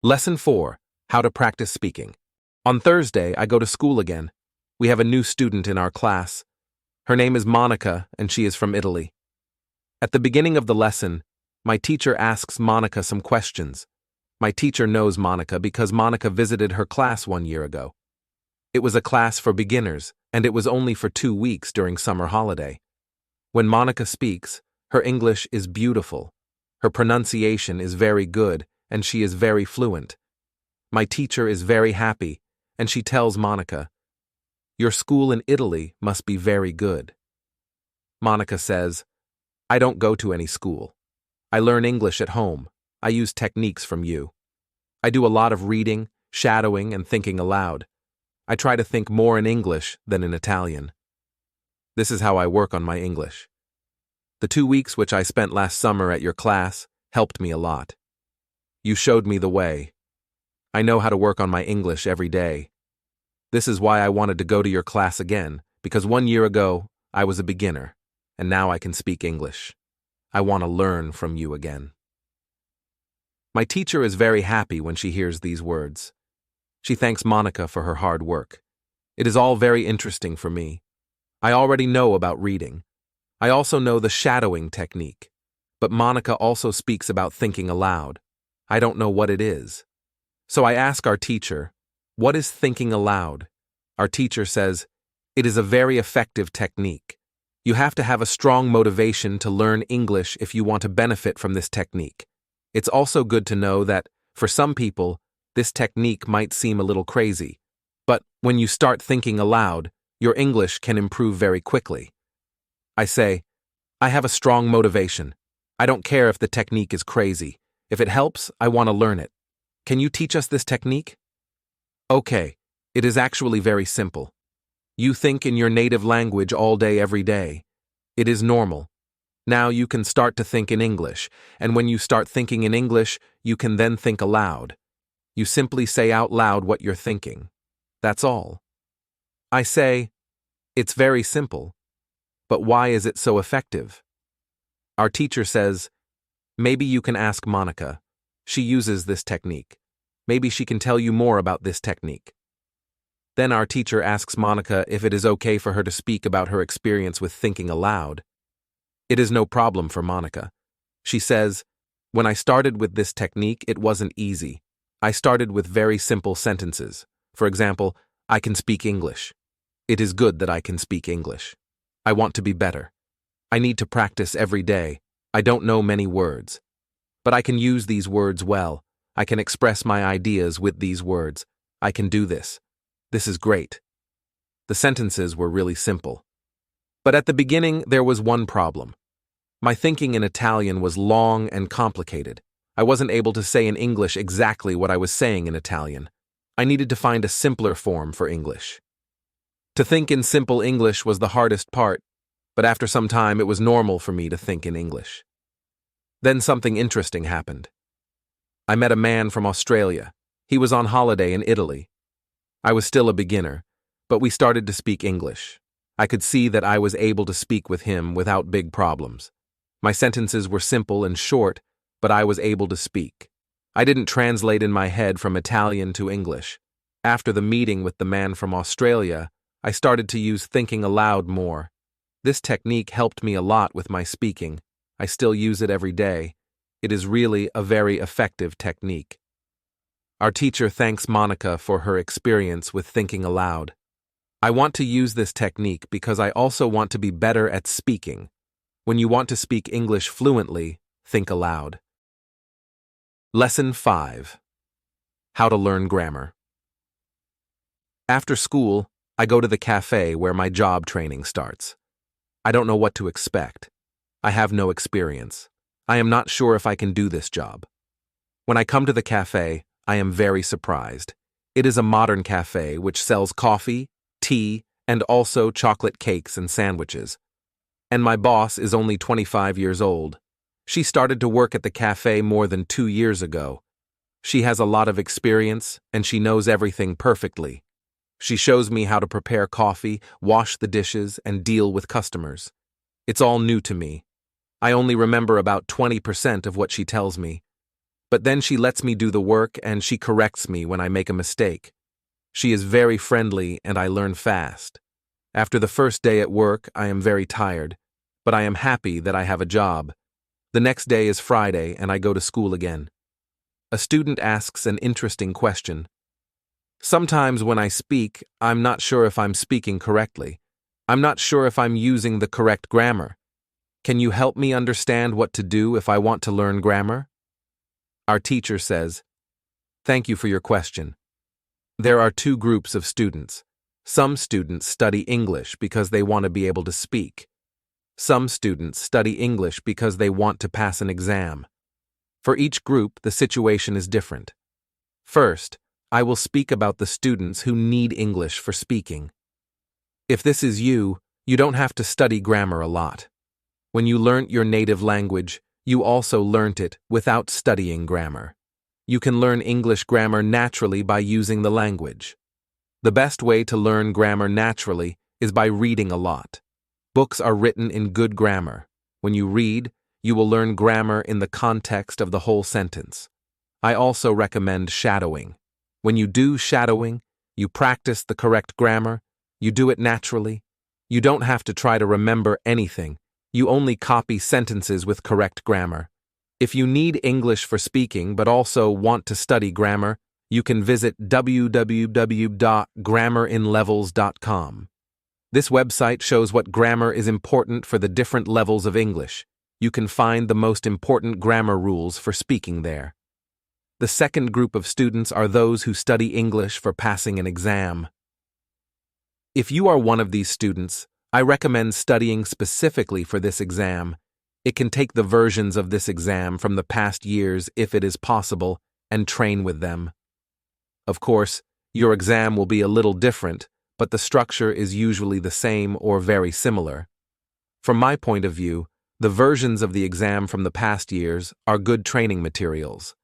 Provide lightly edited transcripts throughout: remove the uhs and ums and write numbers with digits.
Lesson 4. How to practice speaking. On Thursday, I go to school again. We have a new student in our class. Her name is Monica, and she is from Italy. At the beginning of the lesson, my teacher asks Monica some questions. My teacher knows Monica because Monica visited her class 1 year ago. It was a class for beginners, and it was only for 2 weeks during summer holiday. When Monica speaks, her English is beautiful. Her pronunciation is very good, and she is very fluent. My teacher is very happy, and she tells Monica, "Your school in Italy must be very good." Monica says, "I don't go to any school. I learn English at home. I use techniques from you. I do a lot of reading, shadowing, and thinking aloud. I try to think more in English than in Italian. This is how I work on my English. The 2 weeks which I spent last summer at your class helped me a lot. You showed me the way. I know how to work on my English every day. This is why I wanted to go to your class again, because 1 year ago, I was a beginner, and now I can speak English. I want to learn from you again." My teacher is very happy when she hears these words. She thanks Monica for her hard work. It is all very interesting for me. I already know about reading. I also know the shadowing technique. But Monica also speaks about thinking aloud. I don't know what it is. So I ask our teacher, "What is thinking aloud?" Our teacher says, "It is a very effective technique. You have to have a strong motivation to learn English if you want to benefit from this technique. It's also good to know that, for some people, this technique might seem a little crazy. But when you start thinking aloud, your English can improve very quickly." I say, "I have a strong motivation. I don't care if the technique is crazy. If it helps, I want to learn it. Can you teach us this technique?" Okay, it is actually very simple. You think in your native language all day every day. It is normal. Now you can start to think in English, and when you start thinking in English, you can then think aloud. You simply say out loud what you're thinking. That's all. I say, "It's very simple. But why is it so effective?" Our teacher says, "Maybe you can ask Monica. She uses this technique. Maybe she can tell you more about this technique." Then our teacher asks Monica if it is okay for her to speak about her experience with thinking aloud. It is no problem for Monica. She says, "When I started with this technique, it wasn't easy. I started with very simple sentences. For example, I can speak English. It is good that I can speak English. I want to be better. I need to practice every day. I don't know many words. But I can use these words well. I can express my ideas with these words. I can do this. This is great." The sentences were really simple. But at the beginning, there was one problem. My thinking in Italian was long and complicated. I wasn't able to say in English exactly what I was saying in Italian. I needed to find a simpler form for English. To think in simple English was the hardest part, but after some time it was normal for me to think in English. Then something interesting happened. I met a man from Australia. He was on holiday in Italy. I was still a beginner, but we started to speak English. I could see that I was able to speak with him without big problems. My sentences were simple and short, but I was able to speak. I didn't translate in my head from Italian to English. After the meeting with the man from Australia, I started to use thinking aloud more. This technique helped me a lot with my speaking. I still use it every day. It is really a very effective technique. Our teacher thanks Monica for her experience with thinking aloud. I want to use this technique because I also want to be better at speaking. When you want to speak English fluently, think aloud. Lesson 5. How to learn grammar. After school, I go to the cafe where my job training starts. I don't know what to expect. I have no experience. I am not sure if I can do this job. When I come to the cafe, I am very surprised. It is a modern cafe which sells coffee, tea, and also chocolate cakes and sandwiches. And my boss is only 25 years old. She started to work at the cafe more than 2 years ago. She has a lot of experience, and she knows everything perfectly. She shows me how to prepare coffee, wash the dishes, and deal with customers. It's all new to me. I only remember about 20% of what she tells me. But then she lets me do the work and she corrects me when I make a mistake. She is very friendly and I learn fast. After the first day at work, I am very tired, but I am happy that I have a job. The next day is Friday and I go to school again. A student asks an interesting question. Sometimes when I speak, I'm not sure if I'm speaking correctly. I'm not sure if I'm using the correct grammar. Can you help me understand what to do if I want to learn grammar? Our teacher says, "Thank you for your question. There are two groups of students. Some students study English because they want to be able to speak. Some students study English because they want to pass an exam. For each group, the situation is different. First, I will speak about the students who need English for speaking. If this is you, you don't have to study grammar a lot. When you learnt your native language, you also learnt it without studying grammar. You can learn English grammar naturally by using the language. The best way to learn grammar naturally is by reading a lot. Books are written in good grammar. When you read, you will learn grammar in the context of the whole sentence. I also recommend shadowing. When you do shadowing, you practice the correct grammar, you do it naturally. You don't have to try to remember anything. You only copy sentences with correct grammar. If you need English for speaking but also want to study grammar, you can visit www.grammarinlevels.com. This website shows what grammar is important for the different levels of English. You can find the most important grammar rules for speaking there. The second group of students are those who study English for passing an exam. If you are one of these students, I recommend studying specifically for this exam. It can take the versions of this exam from the past years if it is possible and train with them. Of course, your exam will be a little different, but the structure is usually the same or very similar. From my point of view, the versions of the exam from the past years are good training materials.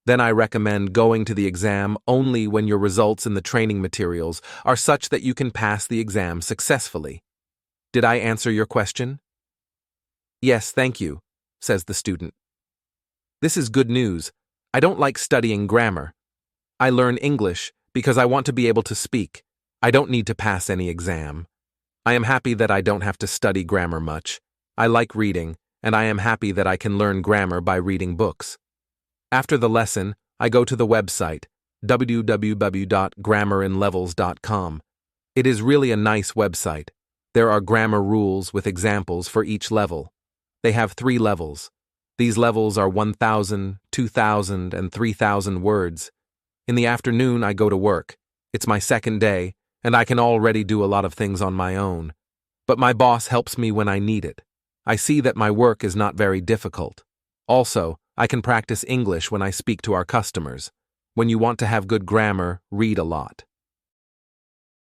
Then I recommend going to the exam only when your results in the training materials are such that you can pass the exam successfully. Did I answer your question? Yes, thank you, says the student. This is good news. I don't like studying grammar. I learn English because I want to be able to speak. I don't need to pass any exam. I am happy that I don't have to study grammar much. I like reading, and I am happy that I can learn grammar by reading books. After the lesson, I go to the website, www.grammarinlevels.com. It is really a nice website. There are grammar rules with examples for each level. They have 3 levels. These levels are 1,000, 2,000, and 3,000 words. In the afternoon, I go to work. It's my second day, and I can already do a lot of things on my own. But my boss helps me when I need it. I see that my work is not very difficult. Also, I can practice English when I speak to our customers. When you want to have good grammar, read a lot.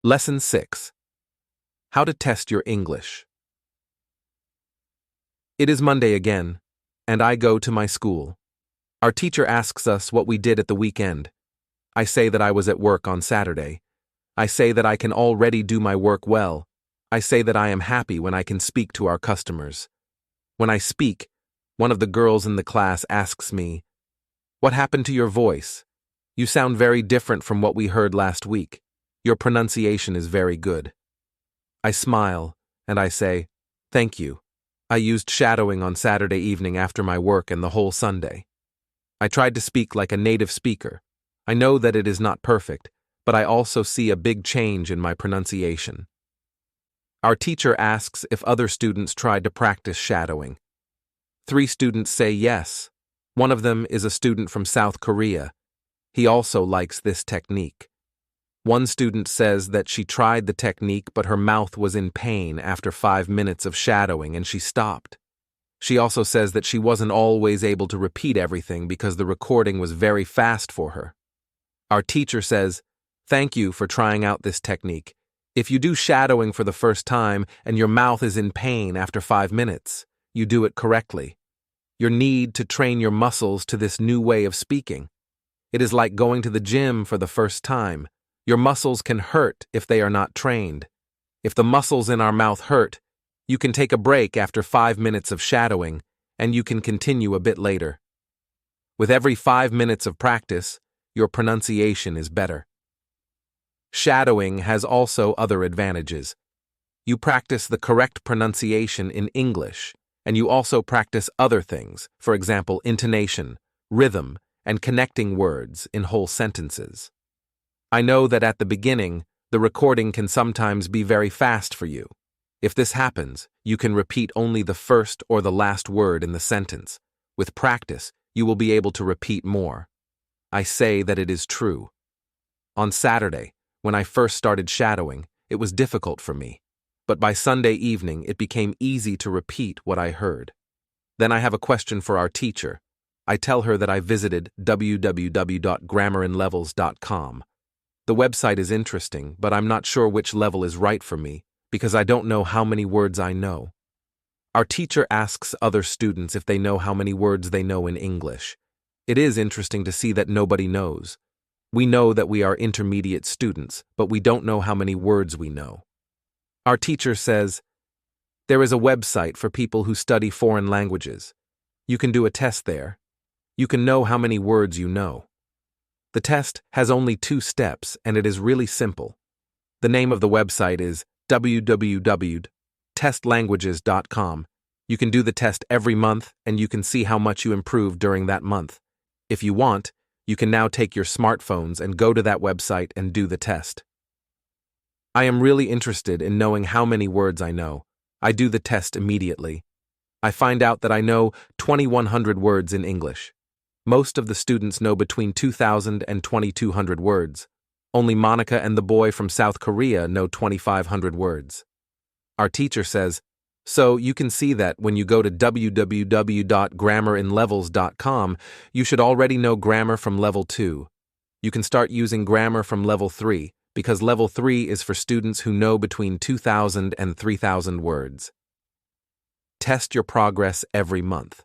Lesson 6. How to test your English. It is Monday again, and I go to my school. Our teacher asks us what we did at the weekend. I say that I was at work on Saturday. I say that I can already do my work well. I say that I am happy when I can speak to our customers. When I speak, one of the girls in the class asks me, "What happened to your voice? You sound very different from what we heard last week. Your pronunciation is very good." I smile, and I say, "Thank you. I used shadowing on Saturday evening after my work and the whole Sunday. I tried to speak like a native speaker. I know that it is not perfect, but I also see a big change in my pronunciation." Our teacher asks if other students tried to practice shadowing. 3 students say yes. One of them is a student from South Korea. He also likes this technique. One student says that she tried the technique but her mouth was in pain after 5 minutes of shadowing and she stopped. She also says that she wasn't always able to repeat everything because the recording was very fast for her. Our teacher says, "Thank you for trying out this technique. If you do shadowing for the first time and your mouth is in pain after 5 minutes, you do it correctly. You need to train your muscles to this new way of speaking. It is like going to the gym for the first time. Your muscles can hurt if they are not trained. If the muscles in our mouth hurt, you can take a break after 5 minutes of shadowing, and you can continue a bit later. With every 5 minutes of practice, your pronunciation is better. Shadowing has also other advantages. You practice the correct pronunciation in English, and you also practice other things, for example, intonation, rhythm, and connecting words in whole sentences. I know that at the beginning, the recording can sometimes be very fast for you. If this happens, you can repeat only the first or the last word in the sentence. With practice, you will be able to repeat more. I say that it is true. On Saturday, when I first started shadowing, it was difficult for me. But by Sunday evening, it became easy to repeat what I heard. Then I have a question for our teacher. I tell her that I visited www.grammarinlevels.com. The website is interesting, but I'm not sure which level is right for me, because I don't know how many words I know. Our teacher asks other students if they know how many words they know in English. It is interesting to see that nobody knows. We know that we are intermediate students, but we don't know how many words we know. Our teacher says, there is a website for people who study foreign languages. You can do a test there. You can know how many words you know. The test has only 2 steps, and it is really simple. The name of the website is www.testlanguages.com. You can do the test every month, and you can see how much you improve during that month. If you want, you can now take your smartphones and go to that website and do the test. I am really interested in knowing how many words I know. I do the test immediately. I find out that I know 2,100 words in English. Most of the students know between 2,000 and 2,200 words. Only Monica and the boy from South Korea know 2,500 words. Our teacher says, so you can see that when you go to www.grammarinlevels.com, you should already know grammar from level 2. You can start using grammar from level 3, because level 3 is for students who know between 2,000 and 3,000 words. Test your progress every month.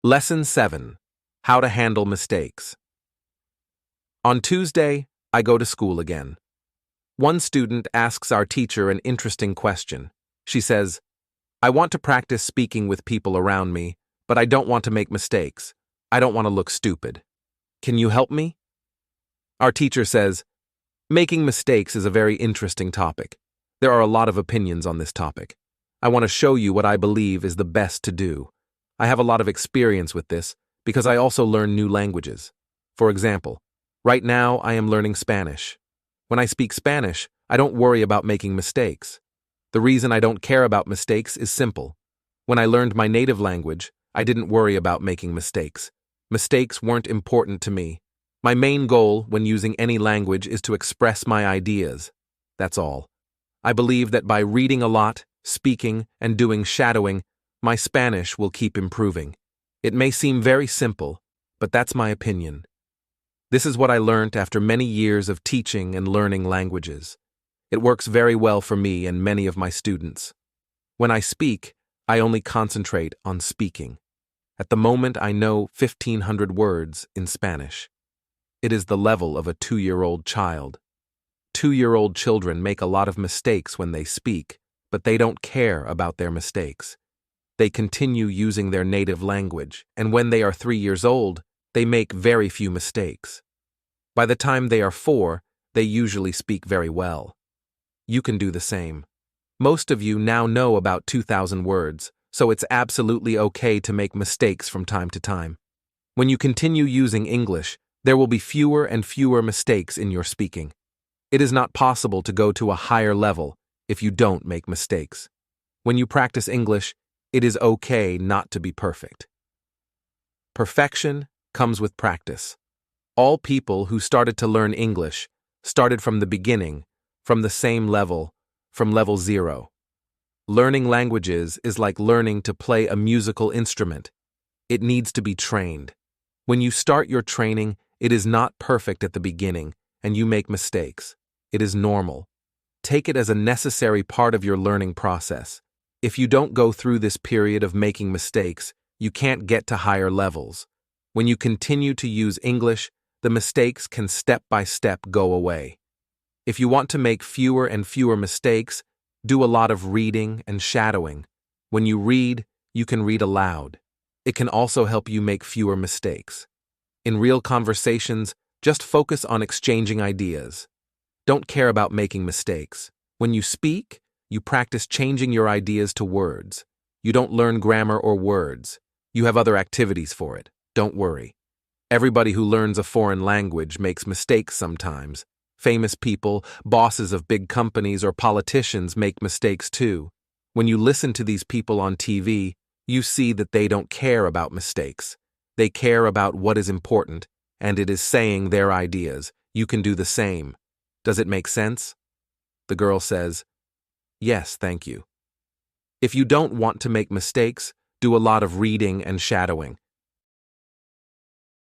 Lesson 7. How to handle mistakes. On Tuesday, I go to school again. One student asks our teacher an interesting question. She says, I want to practice speaking with people around me, but I don't want to make mistakes. I don't want to look stupid. Can you help me? Our teacher says, making mistakes is a very interesting topic. There are a lot of opinions on this topic. I want to show you what I believe is the best to do. I have a lot of experience with this because I also learn new languages. For example, right now I am learning Spanish. When I speak Spanish, I don't worry about making mistakes. The reason I don't care about mistakes is simple. When I learned my native language, I didn't worry about making mistakes. Mistakes weren't important to me. My main goal when using any language is to express my ideas. That's all. I believe that by reading a lot, speaking, and doing shadowing, my Spanish will keep improving. It may seem very simple, but that's my opinion. This is what I learned after many years of teaching and learning languages. It works very well for me and many of my students. When I speak, I only concentrate on speaking. At the moment, I know 1,500 words in Spanish. It is the level of a 2-year-old child. 2-year-old children make a lot of mistakes when they speak, but they don't care about their mistakes. They continue using their native language, and when they are 3 years old, they make very few mistakes. By the time they are 4, they usually speak very well. You can do the same. Most of you now know about 2,000 words, so it's absolutely okay to make mistakes from time to time. When you continue using English, there will be fewer and fewer mistakes in your speaking. It is not possible to go to a higher level if you don't make mistakes. When you practice English, it is okay not to be perfect. Perfection comes with practice. All people who started to learn English started from the beginning, from the same level, from level 0. Learning languages is like learning to play a musical instrument. It needs to be trained. When you start your training, it is not perfect at the beginning, and you make mistakes. It is normal. Take it as a necessary part of your learning process. If you don't go through this period of making mistakes, you can't get to higher levels. When you continue to use English, the mistakes can step by step go away. If you want to make fewer and fewer mistakes, do a lot of reading and shadowing. When you read, you can read aloud. It can also help you make fewer mistakes. In real conversations, just focus on exchanging ideas. Don't care about making mistakes. When you speak, you practice changing your ideas to words. You don't learn grammar or words. You have other activities for it. Don't worry. Everybody who learns a foreign language makes mistakes sometimes. Famous people, bosses of big companies, or politicians make mistakes too. When you listen to these people on TV, you see that they don't care about mistakes. They care about what is important, and it is saying their ideas. You can do the same. Does it make sense? The girl says, "Yes, thank you." If you don't want to make mistakes, do a lot of reading and shadowing.